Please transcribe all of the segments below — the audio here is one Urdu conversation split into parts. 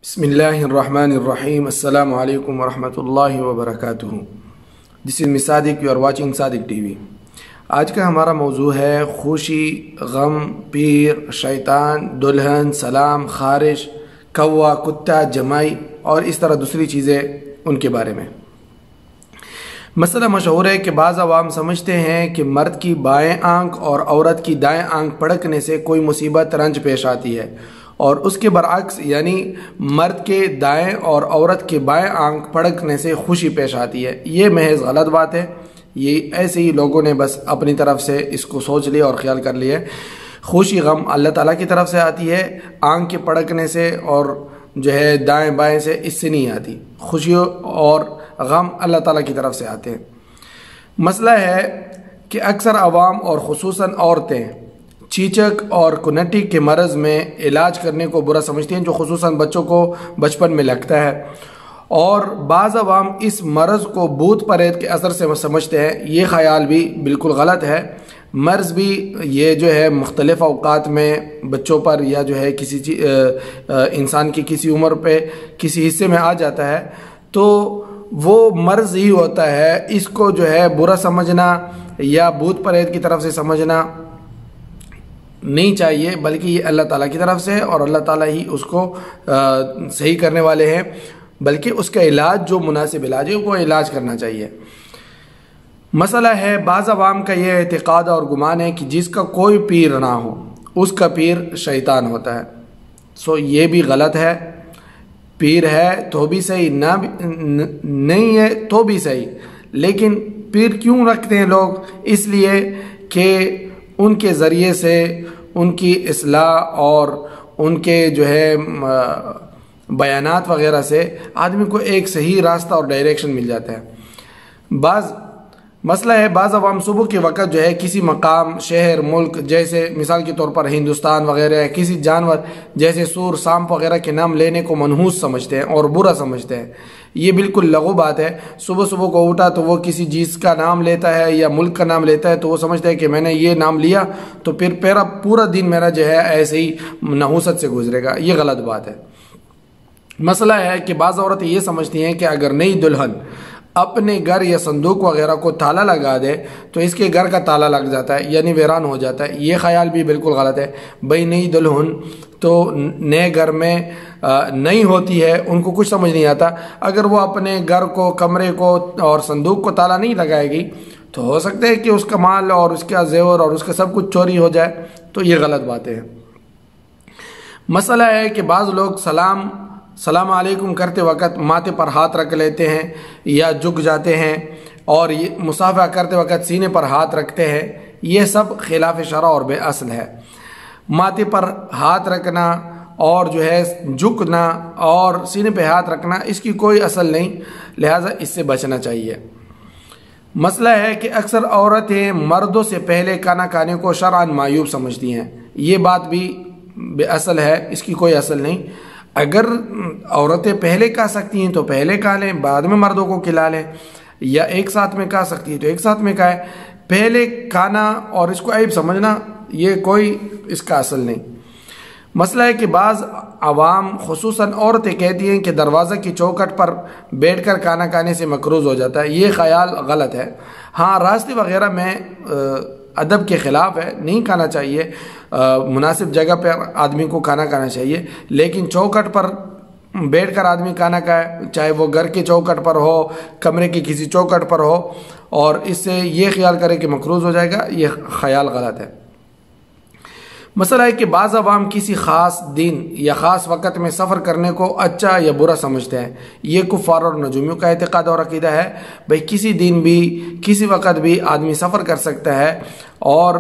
بسم اللہ الرحمن الرحیم. السلام علیکم ورحمۃ اللہ وبرکاتہ. This is Sadiq, you are watching Sadiq TV. آج کا ہمارا موضوع ہے خوشی، غم، پیر، شیطان، دلہن، سلام، خارش، کوا، کتا، جمائی اور اس طرح دوسری چیزیں ان کے بارے میں. مسئلہ مشہور ہے کہ بعض عوام سمجھتے ہیں کہ مرد کی بائیں آنکھ اور عورت کی دائیں آنکھ پھڑکنے سے کوئی مصیبت رنج پیش آتی ہے، اور اس کے برعکس یعنی مرد کے دائیں اور عورت کے بائیں آنکھ پھڑکنے سے خوشی پیش آتی ہے. یہ محض غلط بات ہے. یہ ایسے ہی لوگوں نے بس اپنی طرف سے اس کو سوچ لیا اور خیال کر لیا. خوشی غم اللہ تعالیٰ کی طرف سے آتی ہے، آنکھ کے پھڑکنے سے اور جو ہے دائیں بائیں سے اس سے نہیں آتی. خوشی اور غم اللہ تعالیٰ کی طرف سے آتے ہیں. مسئلہ ہے کہ اکثر عوام اور خصوصاً عورتیں چیچک اور کنٹی کے مرض میں علاج کرنے کو برا سمجھتی ہیں، جو خصوصاً بچوں کو بچپن میں لگتا ہے، اور بعض عوام اس مرض کو بھوت پریت کے اثر سے سمجھتے ہیں. یہ خیال بھی بالکل غلط ہے. مرض بھی یہ جو ہے مختلف اوقات میں بچوں پر یا جو ہے کسی انسان کی کسی عمر پہ کسی حصے میں آ جاتا ہے، تو وہ مرض ہی ہوتا ہے. اس کو جو ہے برا سمجھنا یا بھوت پریت کی طرف سے سمجھنا نہیں چاہیے، بلکہ یہ اللہ تعالیٰ کی طرف سے، اور اللہ تعالیٰ ہی اس کو صحیح کرنے والے ہیں. بلکہ اس کا علاج جو مناسب علاج ہے وہ علاج کرنا چاہیے. مسئلہ ہے بعض عوام کا یہ اعتقاد اور گمان ہے کہ جس کا کوئی پیر نہ ہو اس کا پیر شیطان ہوتا ہے. یہ بھی غلط ہے. پیر ہے تو بھی صحیح، نہیں ہے تو بھی صحیح. لیکن پیر کیوں رکھتے ہیں لوگ؟ اس لیے کہ ان کے ذریعے سے ان کی اصلاح اور ان کے جو ہے بیانات وغیرہ سے آدمی کو ایک صحیح راستہ اور ڈائریکشن مل جاتا ہے. مسئلہ ہے بعض عوام صبح کے وقت جو ہے کسی مقام، شہر، ملک، جیسے مثال کے طور پر ہندوستان وغیرہ، کسی جانور جیسے سور، سانپ وغیرہ کے نام لینے کو منحوس سمجھتے ہیں اور برا سمجھتے ہیں. یہ بالکل لغو بات ہے. صبح کو اٹھا تو وہ کسی چیز کا نام لیتا ہے یا ملک کا نام لیتا ہے تو وہ سمجھتا ہے کہ میں نے یہ نام لیا تو پھر پورا دن میرا جو ہے ایسے ہی نحوست سے گزرے گا. یہ غلط بات ہے. مسئلہ ہے کہ بعض عورتیں یہ سمجھتی ہیں کہ اگر نئی دلہن اپنے گھر یا صندوق وغیرہ کو تالا لگا دے تو اس کے گھر کا تالا لگ جاتا ہے، یعنی ویران ہو جاتا ہے. یہ خیال بھی بالکل غلط ہے. بھئی نئی دلہن تو نئے گھر میں نہیں ہوتی ہے، ان کو کچھ سمجھ نہیں آتا. اگر وہ اپنے گھر کو، کمرے کو اور صندوق کو تالا نہیں لگائے گی تو ہو سکتا ہے کہ اس کا مال اور اس کا زیور اور اس کا سب کچھ چوری ہو جائے. تو یہ غلط باتیں ہیں. مسئلہ ہے کہ بعض لوگ سلام علیکم کرتے وقت ماتھے پر ہاتھ رکھ لیتے ہیں یا جھک جاتے ہیں، اور یہ مصافحہ کرتے وقت سینے پر ہاتھ رکھتے ہیں. یہ سب خلاف شرع اور بے اصل ہے. ماتھے پر ہاتھ رکھنا اور جو ہے جھکنا اور سینے پہ ہاتھ رکھنا اس کی کوئی اصل نہیں، لہٰذا اس سے بچنا چاہیے. مسئلہ ہے کہ اکثر عورتیں مردوں سے پہلے کھانا کھانے کو شرعاً معیوب سمجھتی ہیں. یہ بات بھی بے اصل ہے، اس کی کوئی اصل نہیں. اگر عورتیں پہلے کھا سکتی ہیں تو پہلے کھا لیں، بعد میں مردوں کو کھلا لیں، یا ایک ساتھ میں کھا سکتی ہے تو ایک ساتھ میں کھائے. پہلے کھانا اور اس کو عیب سمجھنا یہ کوئی اس کا اصل نہیں. مسئلہ ہے کہ بعض عوام خصوصاً عورتیں کہتی ہیں کہ دروازہ کی چوکھٹ پر بیٹھ کر کھانا کھانے سے مکروہ ہو جاتا ہے. یہ خیال غلط ہے. ہاں، راستے وغیرہ میں ادب کے خلاف ہے، نہیں کھانا چاہیے. مناسب جگہ پر آدمی کو کھانا کھانا چاہیے، لیکن چوکھٹ پر بیٹھ کر آدمی کھانا کھائے، چاہے وہ گھر کے چوکھٹ پر ہو، کمرے کی کسی چوکھٹ پر ہو، اور اس سے یہ خیال کرے کہ مکروہ ہو جائے گا، یہ خیال غلط ہے. مسئلہ ہے کہ بعض عوام کسی خاص دن یا خاص وقت میں سفر کرنے کو اچھا یا برا سمجھتے ہیں. یہ کفار اور نجومیوں کا اعتقاد اور عقیدہ ہے. بھئی کسی دن بھی کسی وقت بھی آدمی سفر کر سکتا ہے اور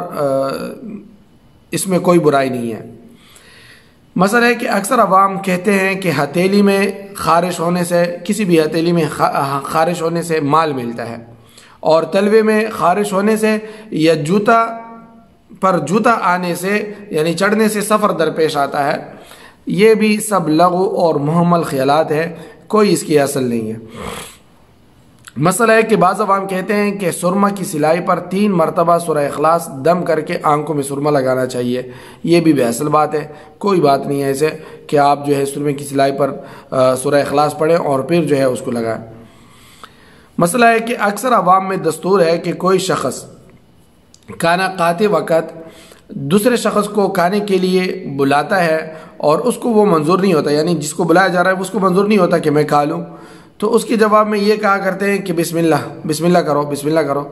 اس میں کوئی برائی نہیں ہے. مسئلہ ہے کہ اکثر عوام کہتے ہیں کہ ہتھیلی میں خارش ہونے سے، کسی بھی ہتھیلی میں خارش ہونے سے مال ملتا ہے، اور تلوے میں خارش ہونے سے یا جوتا آنے سے یعنی چڑھنے سے سفر درپیش آتا ہے. یہ بھی سب لغو اور محمل خیالات ہے، کوئی اس کی اصل نہیں ہے. مسئلہ ہے کہ بعض عوام کہتے ہیں کہ سرما کی سلائی پر 3 مرتبہ سورہ اخلاص دم کر کے آنکھوں میں سرما لگانا چاہیے. یہ بھی بے اصل بات ہے. کوئی بات نہیں ہے ایسے کہ آپ جو ہے سرمے کی سلائی پر سورہ اخلاص پڑھیں اور پھر جو ہے اس کو لگائیں. مسئلہ ہے کہ اکثر عوام میں دستور ہے کہ کوئی شخص کھانا کھاتے وقت دوسرے شخص کو کھانے کے لیے بلاتا ہے اور اس کو وہ منظور نہیں ہوتا، یعنی جس کو بلایا جا رہا ہے اس کو منظور نہیں ہوتا کہ میں کھا لوں، تو اس کے جواب میں یہ کہا کرتے ہیں کہ بسم اللہ کرو، بسم اللہ کرو.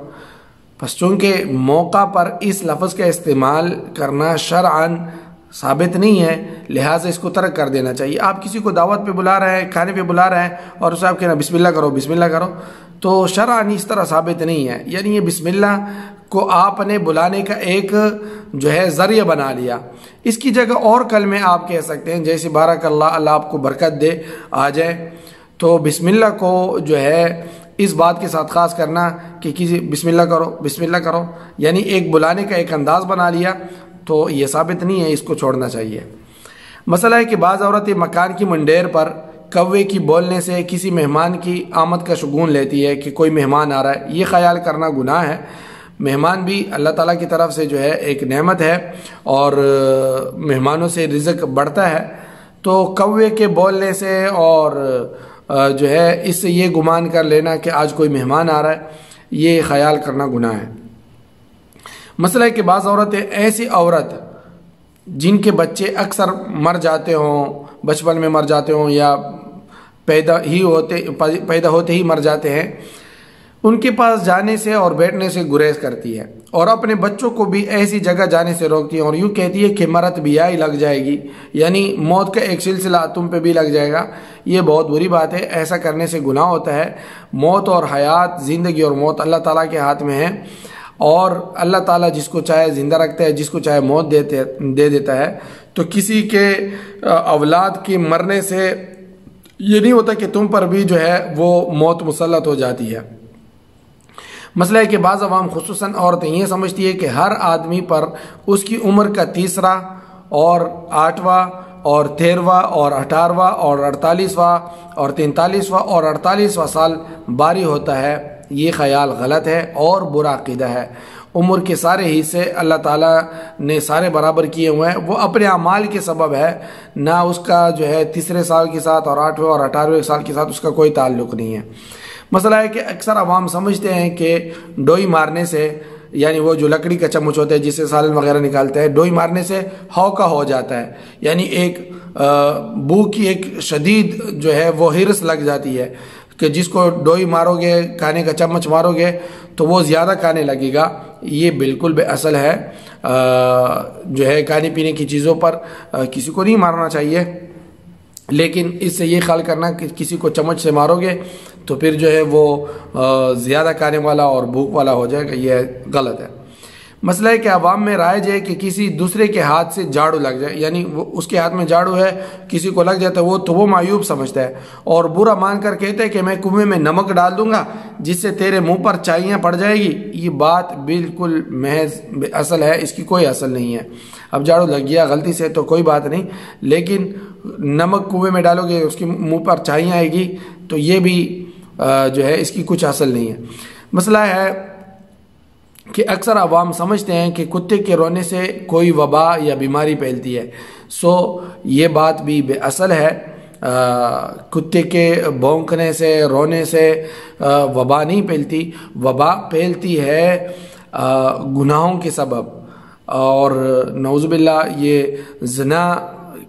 بس چونکہ موقع پر اس لفظ کا استعمال کرنا شرعاً ثابت نہیں ہے، لہٰذا اس کو ترک کر دینا چاہیے. آپ کسی کو دعوت پہ بلا رہے ہیں، کھانے پہ بلا رہے ہیں اور اسے آپ کہنا بسم اللہ کرو، بسم اللہ کرو، تو شرعاً اس طرح ثابت نہیں ہے. یعنی یہ بسم اللہ کو آپ نے بلانے کا ایک جو ہے ذریعہ بنا لیا. اس کی جگہ اور کلمے آپ کہہ سکتے ہیں، جیسے بارک اللہ، اللہ آپ کو برکت دے آ جائے. تو بسم اللہ کو جو ہے اس بات کے ساتھ خاص کرنا کہ کسی بسم اللہ کرو، بسم اللہ کرو، یعنی ایک بلانے کا ایک انداز بنا لیا، تو یہ ثابت نہیں ہے، اس کو چھوڑنا چاہیے. مسئلہ ہے کہ بعض عورتیں مکان کی منڈیر پر کوے کی بولنے سے کسی مہمان کی آمد کا شگون لیتی ہے کہ کوئی مہمان آ رہا ہے. یہ خیال کرنا گناہ ہے. مہمان بھی اللہ تعالیٰ کی طرف سے جو ہے ایک نعمت ہے اور مہمانوں سے رزق بڑھتا ہے. تو کوے کے بولنے سے اور جو ہے اس سے یہ گمان کر لینا کہ آج کوئی مہمان آ رہا ہے، یہ خیال کرنا گناہ ہے. مسئلہ ہے کہ بعض عورتیں ایسی عورت جن کے بچے اکثر مر جاتے ہوں، بچپن میں مر جاتے ہوں یا پیدا ہوتے ہی مر جاتے ہیں، ان کے پاس جانے سے اور بیٹھنے سے گریز کرتی ہے اور اپنے بچوں کو بھی ایسی جگہ جانے سے روکتی ہے اور یوں کہتی ہے کہ مرت بیائی لگ جائے گی، یعنی موت کا ایک سلسلہ تم پہ بھی لگ جائے گا. یہ بہت بری بات ہے. ایسا کرنے سے گناہ ہوتا ہے. موت اور حیات، زندگی اور موت اللہ تعالیٰ کے ہاتھ میں ہے اور اللہ تعالیٰ جس کو چاہے زندہ رکھتا ہے، جس کو چاہے موت دے دیتا ہے. تو کسی کے اولاد کے مرنے سے یہ نہیں ہوتا کہ تم پر بھی جو ہے وہ موت مسلط ہو جاتی ہے. مسئلہ ہے کہ بعض عوام خصوصاً عورتیں یہ سمجھتی ہے کہ ہر آدمی پر اس کی عمر کا 3 اور 8واں اور 13واں اور 18واں اور 48واں اور 43واں اور 48واں سال باری ہوتا ہے. یہ خیال غلط ہے اور برا عقیدہ ہے. عمر کے سارے حصے اللہ تعالیٰ نے سارے برابر کیے ہوئے ہیں، وہ اپنے اعمال کے سبب ہے، نہ اس کا جو ہے 3 سال کے ساتھ اور 8ویں اور 18ویں سال کے ساتھ اس کا کوئی تعلق نہیں ہے. مسئلہ ہے کہ اکثر عوام سمجھتے ہیں کہ ڈوئی مارنے سے، یعنی وہ جو لکڑی کا چمچ ہوتا ہے جس سے سالن وغیرہ نکالتے ہیں، ڈوئی مارنے سے ہوکا ہو جاتا ہے، یعنی ایک بو کی ایک شدید جو ہے وہ ہرس لگ جاتی ہے کہ جس کو ڈوئی مارو گے، کھانے کا چمچ مارو گے تو وہ زیادہ کھانے لگے گا. یہ بالکل بے اصل ہے. جو ہے کھانے پینے کی چیزوں پر کسی کو نہیں مارنا چاہیے، لیکن اس سے یہ خیال کرنا کہ کسی کو چمچ سے مارو گے تو پھر جو ہے وہ زیادہ کھانے والا اور بھوک والا ہو جائے گا، یہ غلط ہے. مسئلہ ہے کہ عوام میں رائج ہے کہ کسی دوسرے کے ہاتھ سے جھاڑو لگ جائے، یعنی وہ اس کے ہاتھ میں جھاڑو ہے، کسی کو لگ جاتا ہے تو وہ معیوب سمجھتا ہے اور برا مان کر کہتا ہے کہ میں کنویں میں نمک ڈال دوں گا جس سے تیرے منہ پر چائیاں پڑ جائے گی. یہ بات بالکل محض بے اصل ہے، اس کی کوئی اصل نہیں ہے. اب جھاڑو لگ گیا غلطی سے تو کوئی بات نہیں، لیکن نمک کنویں میں ڈالو گے اس کے منہ پر چائیاں آئے گی تو یہ بھی جو ہے اس کی کچھ اصل نہیں ہے. مسئلہ ہے کہ اکثر عوام سمجھتے ہیں کہ کتے کے رونے سے کوئی وبا یا بیماری پھیلتی ہے. یہ بات بھی بے اصل ہے. کتے کے بھونکنے سے، رونے سے وبا نہیں پھیلتی. وبا پھیلتی ہے گناہوں کے سبب اور نعوذ باللہ یہ زنا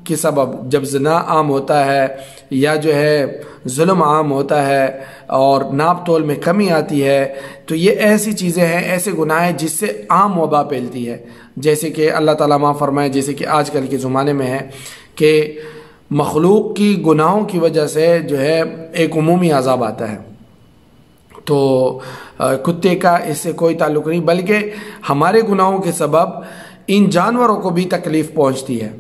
کے سبب. جب زنا عام ہوتا ہے یا جو ہے ظلم عام ہوتا ہے اور ناپ تول میں کمی آتی ہے تو یہ ایسی چیزیں ہیں، ایسے گناہ ہیں جس سے عام وبا پھیلتی ہے. جیسے کہ اللہ تعالیٰ معاف فرمائے، جیسے کہ آج کل کے زمانے میں ہے کہ مخلوق کی گناہوں کی وجہ سے جو ہے ایک عمومی عذاب آتا ہے. تو کتے کا اس سے کوئی تعلق نہیں، بلکہ ہمارے گناہوں کے سبب ان جانوروں کو بھی تکلیف پہنچتی ہے،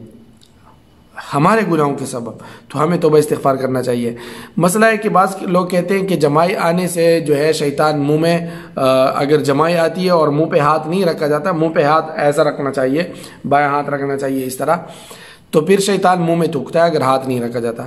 ہمارے گناہوں کے سبب. تو ہمیں توبہ استغفار کرنا چاہیے. مسئلہ ہے کہ بعض لوگ کہتے ہیں کہ جمائی آنے سے جو ہے شیطان منہ میں، اگر جمائی آتی ہے اور منہ پہ ہاتھ نہیں رکھا جاتا، منہ پہ ہاتھ ایسا رکھنا چاہیے، بائیں ہاتھ رکھنا چاہیے اس طرح، تو پھر شیطان منہ میں تھوکتا ہے اگر ہاتھ نہیں رکھا جاتا.